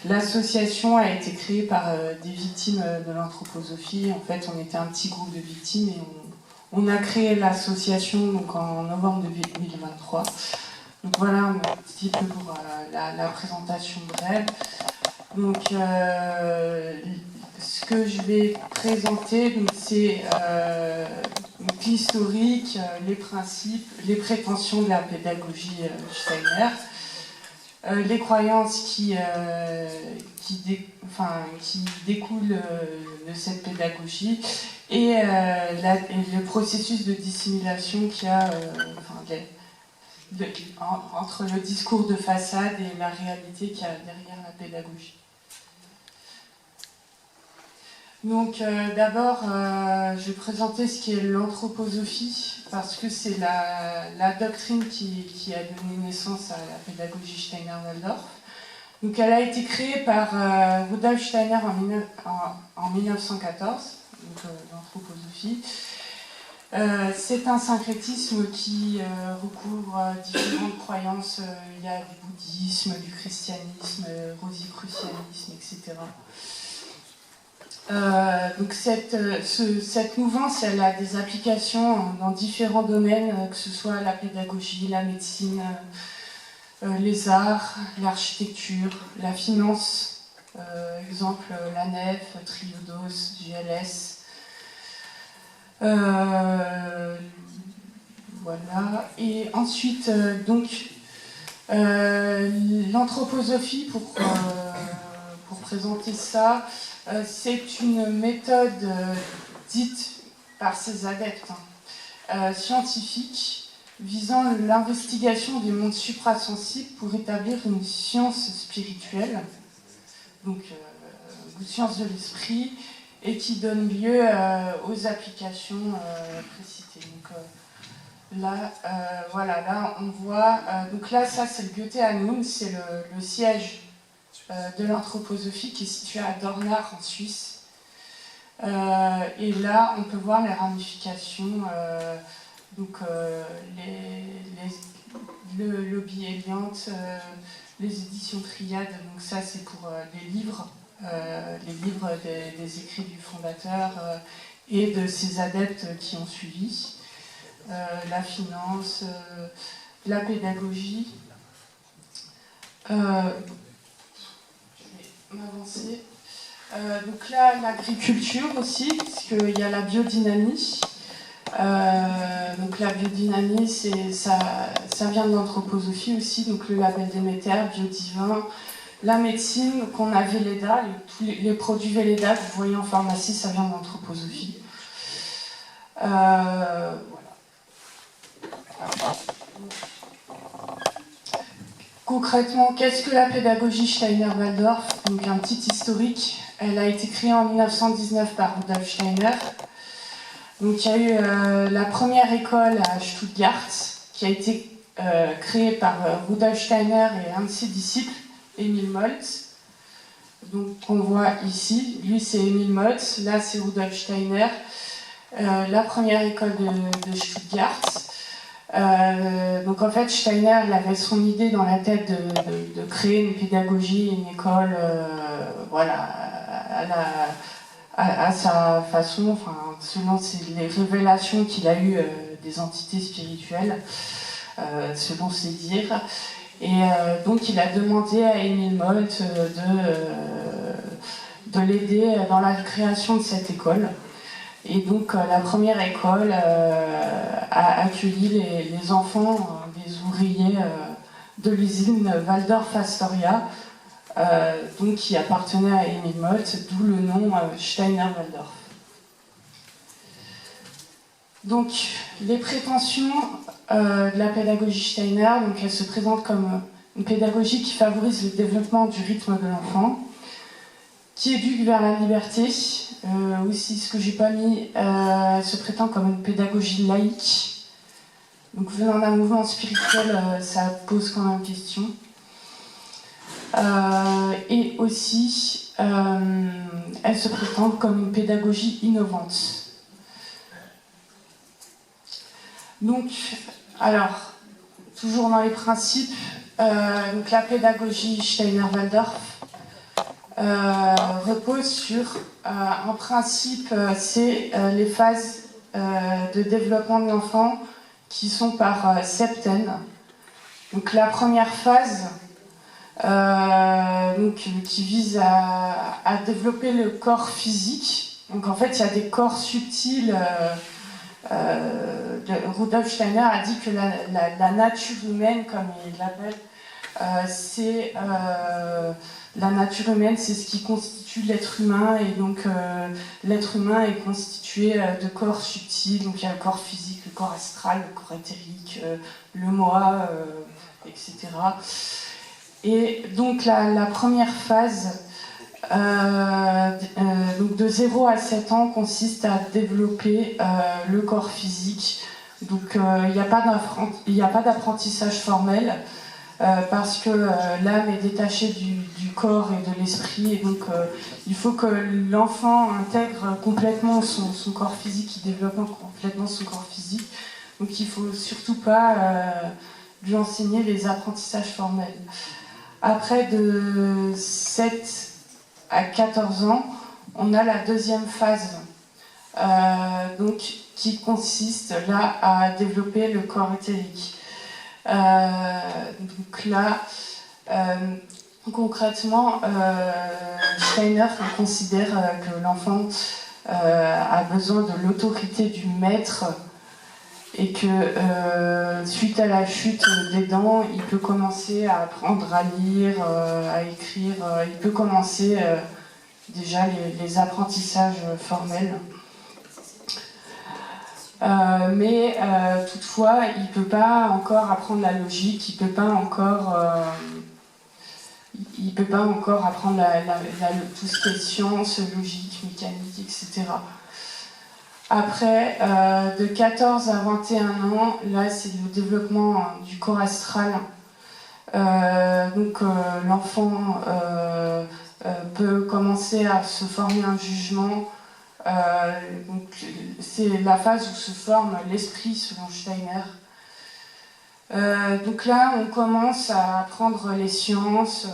L'association a été créée par des victimes de l'anthroposophie. En fait, on était un petit groupe de victimes et on a créé l'association donc, en novembre 2023. Donc voilà un petit peu pour la présentation brève. Donc ce que je vais présenter, c'est l'historique, les principes, les prétentions de la pédagogie Steiner, les croyances qui découlent de cette pédagogie et le processus de dissimulation qu'il y a entre le discours de façade et la réalité qu'il y a derrière la pédagogie. Donc d'abord, je vais présenter ce qu'est l'anthroposophie, parce que c'est la doctrine qui a donné naissance à la pédagogie Steiner-Waldorf. Donc elle a été créée par Rudolf Steiner en 1914, donc l'anthroposophie. C'est un syncrétisme qui recouvre différentes croyances. Il y a du bouddhisme, du christianisme, rosicrucianisme, etc. Donc cette mouvance, elle a des applications dans différents domaines, que ce soit la pédagogie, la médecine, les arts, l'architecture, la finance, exemple la nef, Triodos, GLS. Voilà. Et ensuite, l'anthroposophie, pour présenter ça, c'est une méthode dite par ses adeptes scientifique visant l'investigation des mondes suprasensibles pour établir une science spirituelle, donc une science de l'esprit, et qui donne lieu aux applications précitées. Donc là, voilà, là on voit, donc là ça c'est le Goetheanum, c'est le siège de l'anthroposophie qui est situé à Dornach en Suisse. Et là on peut voir les ramifications, donc le lobby Eliant, les éditions Triade, donc ça c'est pour les livres des écrits du fondateur et de ses adeptes qui ont suivi, la finance, la pédagogie. Je vais m'avancer. Donc là, l'agriculture aussi, parce qu'il y a la biodynamie. Donc la biodynamie, ça vient de l'anthroposophie aussi, donc le label Déméter, biodivin. La médecine, qu'on a Velleda, tous les produits Velleda que vous voyez en pharmacie, ça vient de l'anthroposophie. Voilà. Concrètement, qu'est-ce que la pédagogie Steiner-Waldorf? Donc un petit historique. Elle a été créée en 1919 par Rudolf Steiner. Donc il y a eu la première école à Stuttgart qui a été créée par Rudolf Steiner et un de ses disciples, Emil Moltz. Donc qu'on voit ici, lui c'est Emil Moltz, là c'est Rudolf Steiner, la première école de Stuttgart. Donc en fait Steiner il avait son idée dans la tête de créer une pédagogie, une école, voilà, à sa façon, enfin, selon les révélations qu'il a eues des entités spirituelles, selon ses dires. Et donc il a demandé à Emil Moltz de l'aider dans la création de cette école. Et donc la première école a accueilli les enfants des ouvriers de l'usine Waldorf-Astoria, donc qui appartenait à Emil Moltz, d'où le nom Steiner-Waldorf. Donc, les prétentions de la pédagogie Steiner, donc elle se présente comme une pédagogie qui favorise le développement du rythme de l'enfant, qui éduque vers la liberté. Aussi, ce que j'ai pas mis, elle se prétend comme une pédagogie laïque. Donc, venant d'un mouvement spirituel, ça pose quand même question. Et aussi, elle se prétend comme une pédagogie innovante. Donc, alors, toujours dans les principes, donc la pédagogie Steiner-Waldorf, repose sur un principe, c'est les phases de développement de l'enfant qui sont par septaine. Donc la première phase, qui vise à développer le corps physique. Donc en fait, il y a des corps subtils. Rudolf Steiner a dit que la nature humaine, comme il l'appelle, la nature humaine, c'est ce qui constitue l'être humain, et donc l'être humain est constitué de corps subtils. Donc il y a le corps physique, le corps astral, le corps éthérique, le moi, etc. Et donc la première phase, donc de 0 à 7 ans, consiste à développer le corps physique. Donc il n'y a pas d'apprentissage formel, parce que l'âme est détachée du corps et de l'esprit, et donc il faut que l'enfant intègre complètement son corps physique, il développe complètement son corps physique. Donc il ne faut surtout pas lui enseigner les apprentissages formels. Après, de 7 à 14 ans, on a la deuxième phase, donc, qui consiste là à développer le corps éthérique. Donc là, concrètement, Steiner considère que l'enfant a besoin de l'autorité du maître, et que suite à la chute des dents, il peut commencer à apprendre à lire, à écrire, il peut commencer déjà les apprentissages formels. Mais toutefois, il ne peut pas encore apprendre la logique, il ne peut pas encore apprendre tout ce qui est science, logique, mécanique, etc. Après, de 14 à 21 ans, là c'est le développement du corps astral. Donc l'enfant peut commencer à se former un jugement. Donc, c'est la phase où se forme l'esprit selon Steiner. Donc là, on commence à apprendre les sciences.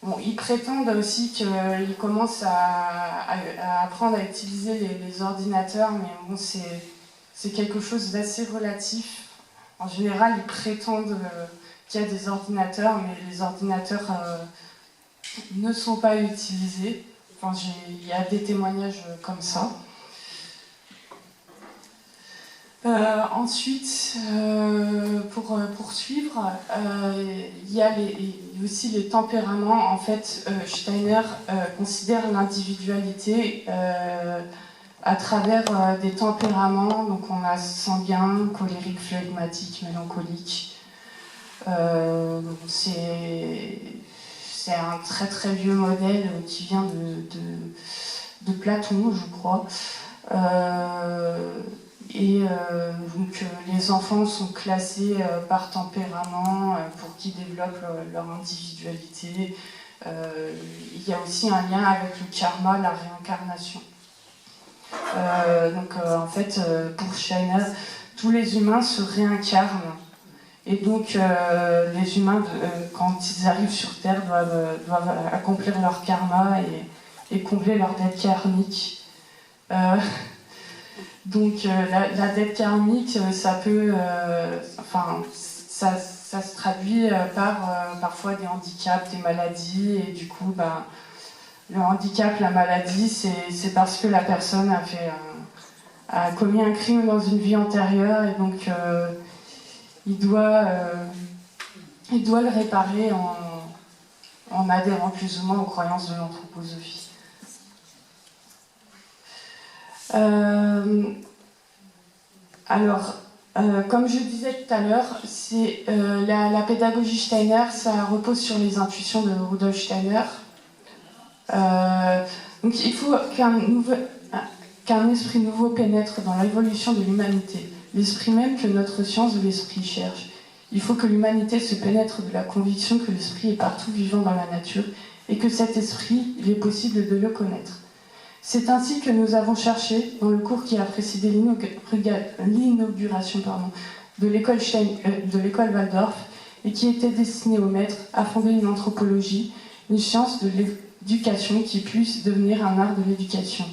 Bon, ils prétendent aussi qu'ils commencent à apprendre à utiliser les ordinateurs, mais bon, c'est quelque chose d'assez relatif. En général, ils prétendent qu'il y a des ordinateurs, mais les ordinateurs ne sont pas utilisés. Enfin, il y a des témoignages comme ça. Ensuite, pour poursuivre, il y a aussi les tempéraments. En fait, Steiner considère l'individualité à travers des tempéraments. Donc on a sanguin, colérique, flegmatique, mélancolique. C'est un très très vieux modèle qui vient de Platon, je crois. Donc les enfants sont classés par tempérament pour qu'ils développent leur individualité. Il y a aussi un lien avec le karma, la réincarnation. En fait, pour Steiner, tous les humains se réincarnent. Et donc les humains, quand ils arrivent sur Terre, doivent accomplir leur karma et combler leur dette karmique. Donc la dette karmique, ça peut, ça se traduit par parfois des handicaps, des maladies, et du coup, le handicap, la maladie, c'est parce que la personne a commis un crime dans une vie antérieure, et donc il doit le réparer en adhérant plus ou moins aux croyances de l'anthroposophie. Comme je disais tout à l'heure, la pédagogie Steiner, ça repose sur les intuitions de Rudolf Steiner. Donc il faut qu'un esprit nouveau pénètre dans l'évolution de l'humanité, l'esprit même que notre science de l'esprit cherche. Il faut que l'humanité se pénètre de la conviction que l'esprit est partout vivant dans la nature et que cet esprit, il est possible de le connaître. C'est ainsi que nous avons cherché, dans le cours qui a précédé l'inauguration de l'école Waldorf, et qui était destiné aux maîtres, à fonder une anthropologie une science de l'éducation qui puisse devenir un art de l'éducation.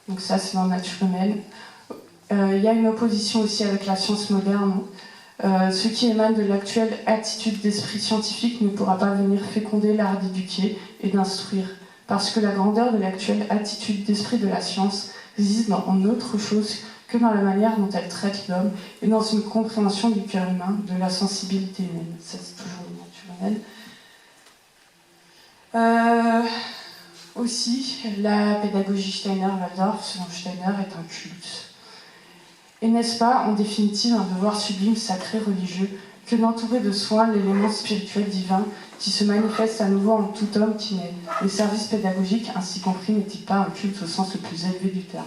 Donc ça, c'est dans Nature humaine. Il y a une opposition aussi avec la science moderne. Ce qui émane de l'actuelle attitude d'esprit scientifique ne pourra pas venir féconder l'art d'éduquer et d'instruire, parce que la grandeur de l'actuelle attitude d'esprit de la science réside en autre chose que dans la manière dont elle traite l'homme et dans une compréhension du cœur humain, de la sensibilité humaine. Ça, c'est toujours une nature humaine. Aussi, la pédagogie Steiner-Waldorf, selon Steiner, est un culte. Et n'est-ce pas, en définitive, un devoir sublime, sacré, religieux, que d'entourer de soins l'élément spirituel divin qui se manifeste à nouveau en tout homme qui naît. Le service pédagogique, ainsi compris, n'est-il pas un culte au sens le plus élevé du terme?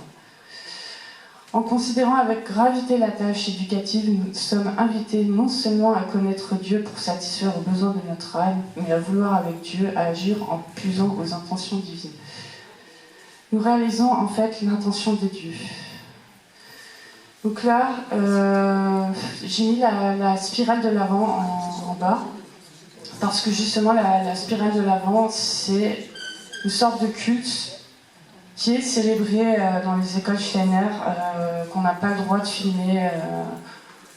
En considérant avec gravité la tâche éducative, nous sommes invités non seulement à connaître Dieu pour satisfaire aux besoins de notre âme, mais à vouloir avec Dieu, à agir en puisant aux intentions divines. Nous réalisons en fait l'intention de Dieu. Donc là, j'ai mis la spirale de l'avant en bas, parce que justement la spirale de l'avant, c'est une sorte de culte qui est célébré dans les écoles Steiner, qu'on n'a pas le droit de filmer.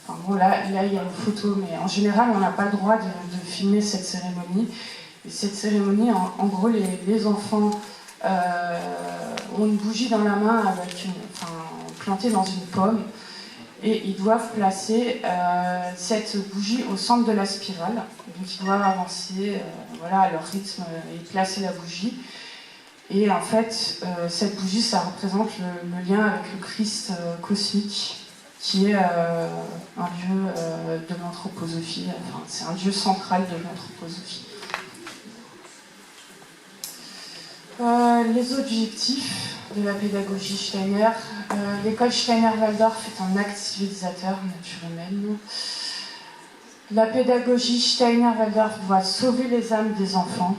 Enfin bon, là, il y a une photo, mais en général, on n'a pas le droit de filmer cette cérémonie. Et cette cérémonie, en gros, les enfants ont une bougie dans la main plantée dans une pomme, et ils doivent placer cette bougie au centre de la spirale. Donc ils doivent avancer à leur rythme et placer la bougie. Et en fait, cette bougie, ça représente le lien avec le Christ cosmique, qui est un dieu de l'anthroposophie. Enfin, c'est un dieu central de l'anthroposophie. Les objectifs de la pédagogie Steiner. L'école Steiner-Waldorf est un acte civilisateur, nature humaine. La pédagogie Steiner-Waldorf doit sauver les âmes des enfants.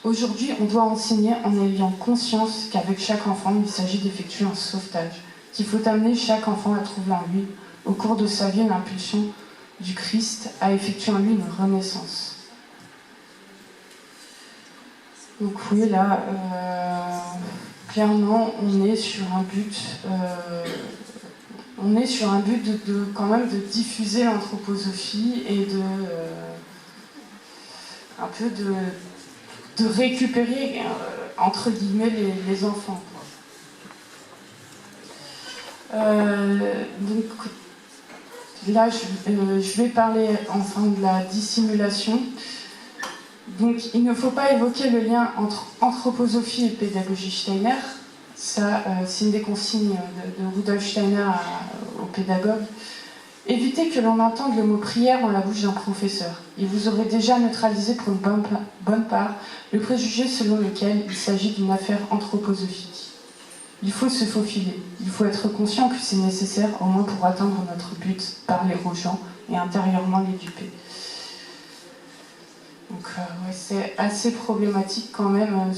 Aujourd'hui, on doit enseigner en ayant conscience qu'avec chaque enfant, il s'agit d'effectuer un sauvetage, qu'il faut amener chaque enfant à trouver en lui, au cours de sa vie, l'impulsion du Christ, à effectuer en lui une renaissance. Donc oui, là, clairement, on est sur un but, quand même de diffuser l'anthroposophie et un peu de récupérer, entre guillemets, les enfants. Donc là, je vais parler enfin de la dissimulation. Donc il ne faut pas évoquer le lien entre anthroposophie et pédagogie Steiner. Ça, c'est une des consignes de Rudolf Steiner aux pédagogues. Évitez que l'on entende le mot prière dans la bouche d'un professeur. Et vous aurez déjà neutralisé pour une bonne part le préjugé selon lequel il s'agit d'une affaire anthroposophique. Il faut se faufiler. Il faut être conscient que c'est nécessaire, au moins pour atteindre notre but, parler aux gens et intérieurement les duper. Donc c'est assez problématique quand même.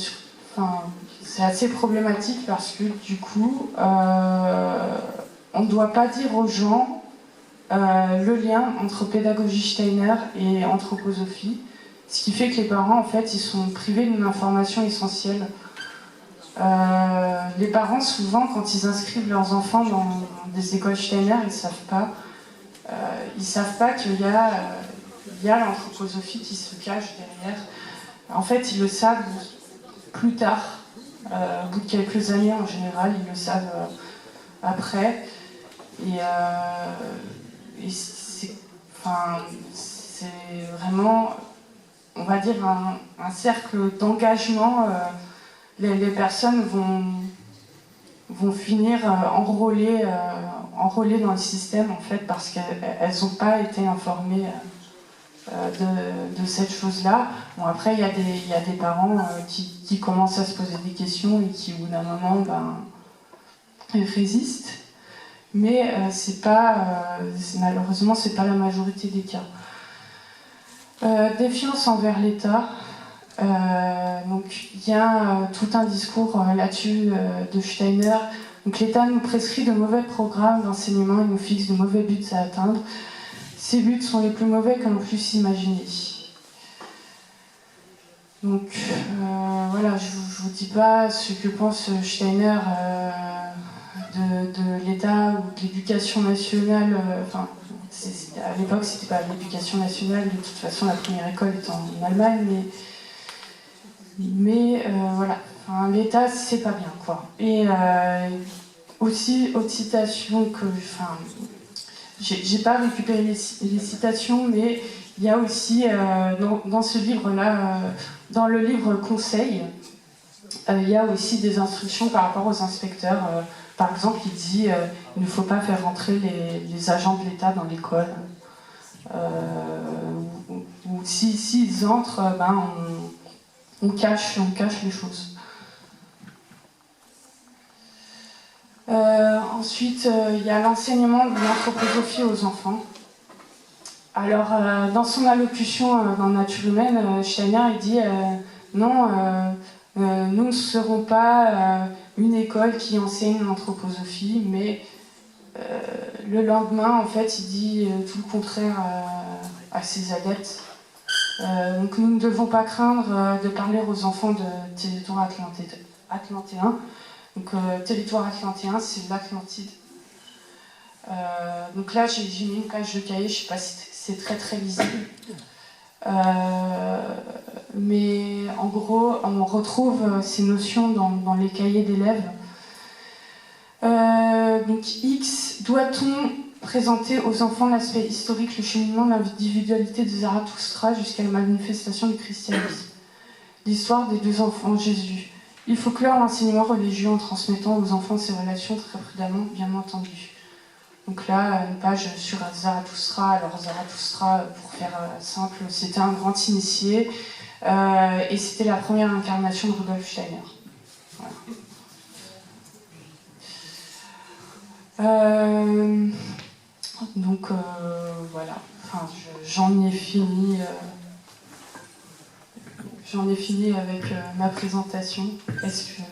C'est assez problématique parce que du coup, on ne doit pas dire aux gens le lien entre pédagogie Steiner et anthroposophie, ce qui fait que les parents, en fait, ils sont privés d'une information essentielle. Les parents, souvent, quand ils inscrivent leurs enfants dans des écoles Steiner, ils savent pas qu'il y a l'anthroposophie qui se cache derrière. En fait, ils le savent plus tard, au bout de quelques années en général, ils le savent après. Et c'est vraiment, on va dire, un cercle d'engagement. Les personnes vont finir enrôlées dans le système, en fait, parce qu'elles n'ont pas été informées de cette chose-là. Bon, après, il y a des parents qui commencent à se poser des questions et qui, au bout d'un moment, résistent. Mais malheureusement, c'est pas la majorité des cas. Défiance envers l'État. Donc, il y a tout un discours là-dessus de Steiner. Donc, l'État nous prescrit de mauvais programmes d'enseignement et nous fixe de mauvais buts à atteindre. Ces buts sont les plus mauvais que l'on puisse imaginer. Donc voilà, je ne vous dis pas ce que pense Steiner de l'État ou de l'éducation nationale. À l'époque, c'était pas l'éducation nationale, de toute façon, la première école est en Allemagne, mais voilà, enfin, l'État, c'est pas bien, quoi. Et aussi, autre citation que. Enfin, j'ai pas récupéré les citations, mais il y a aussi dans ce livre-là, dans le livre Conseil, il y a aussi des instructions par rapport aux inspecteurs. Par exemple, il dit il ne faut pas faire rentrer les agents de l'État dans l'école. Ou s'ils entrent, on cache les choses. Ensuite, il y a l'enseignement de l'anthroposophie aux enfants. Alors, dans son allocution dans Nature humaine, Steiner il dit non, nous ne serons pas une école qui enseigne l'anthroposophie, mais le lendemain, en fait, il dit tout le contraire à ses adeptes. Donc, nous ne devons pas craindre de parler aux enfants de territoire atlantéen. Donc, territoire atlantéen, c'est l'Atlantide. Donc là, j'ai mis une page de cahier, je ne sais pas si c'est très très lisible. Mais en gros, on retrouve ces notions dans les cahiers d'élèves. Donc X, doit-on présenter aux enfants l'aspect historique, le cheminement, l'individualité de Zarathustra jusqu'à la manifestation du christianisme? L'histoire des deux enfants, Jésus. Il faut clore l'enseignement religieux en transmettant aux enfants ces relations très prudemment, bien entendu. Donc là, une page sur Zarathustra. Alors Zarathustra, pour faire simple, c'était un grand initié et c'était la première incarnation de Rudolf Steiner. Voilà. Donc voilà, enfin, j'en ai fini. J'en ai fini avec ma présentation. Est-ce que